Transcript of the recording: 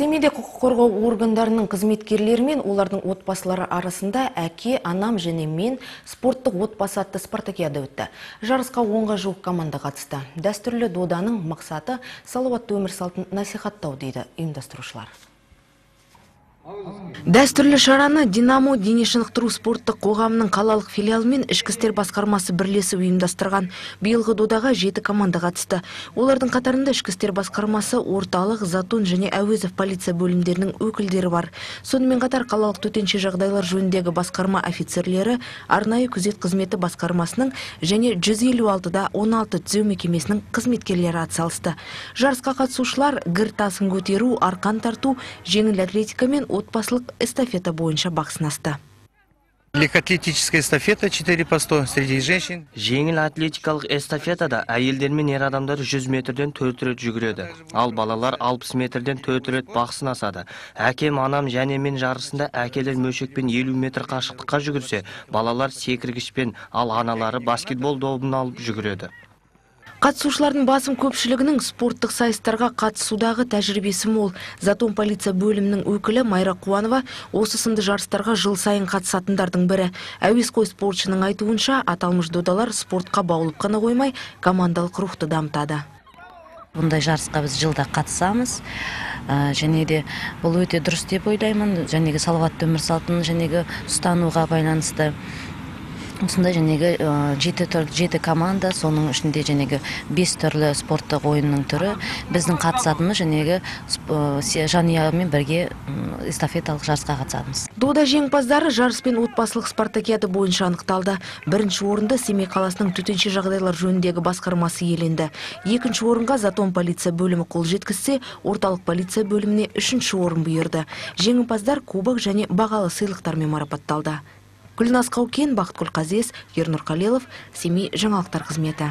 Семейде құқық қорғау органдарының қызметкерлері мен олардың отбасылары арасында әке, анам және мен спорттық отбасы атты спартакиада өтті. Жарысқа 10-ға жуық команда қатысты. Дәстүрлі доданың мақсаты салауатты өмір салтын насихаттау дейді ұйымдастырушылар. Дәстүрлі шараны Динамо дене шынықтыру спорттық қоғамының қалалық филиалы мен ішкі істер басқармасы бірлесіп ұйымдастырған. Биылғы додаға 7 команда қатысты. Олардың қатарында ішкі істер басқармасы, орталық, Затон және Әуезов полиция бөлімдерінің өкілдері бар. Сонымен қатар қалалық төтенше жағдайлар жөніндегі басқарма офицерлері, арнайы күзет қызметі басқармасының және 156-да 16 түзеу мекемесінің қызметкерлері атсалысты. Жарысқа қатысушылар гір тасын көтеру, арқан тарту, жеңіл атлетика мен отбасылық эстафета бойынша бақ сынасты. Легкоатлетическая эстафета 4 по 100 среди женщин. Жеңіл атлетикалық эстафетада әйелдер мен ер адамдар 100 метрден 4 рет жүгіреді. Ал балалар 60 метрден 4 рет бақ сынасады. Әкем, анам және мен жарысында әкелер мөлшекпен 50 метр қашықтыққа жүгірсе, балалар секіргішпен, ал аналары баскетбол добын алып жүгіреді. Қатысушылардың басым көпшілігінің спорттық сайыстарға қатысудағы тәжірибесі мол. Затон полиция бөлімінің өкілі Майра Қуанова осы сынды жарыстарға жыл сайын қатысатындардың бірі. Әуесқой спортшының айтуынша, аталмыш додалар спортқа баулып қана қоймай, командалық рухты дамытады. Бұндай жарысқа біз жылда қатысамыз. Және де бұл өте дұрыс деп ойлаймын. Және салауатты өмір салтын ұстануға байланысты. Осында 7 команда, соның ішінде 5 түрлі спорттық ойынның түрі. Біздің қатысатымыз жанұямен бірге эстафеталық жарысқа қатысамыз. Дода жеңімпаздары жарыс пен отбасылық спартакиада бойынша анықталды. Бірінші орынды Семей қаласының төтенше жағдайлар жөніндегі басқармасы иеленді. Екінші орынға Затон полиция бөлімі қол жеткізсе, орталық полиция бөліміне 3-ші орын бұйырды. Жеңімпаздар кубок және бағалы сыйлықтармен марапатталды. Гүлназ Қаукен, Бақытгүл Қазес, Ернұр Қалелов, Семей жаңалықтар қызметі.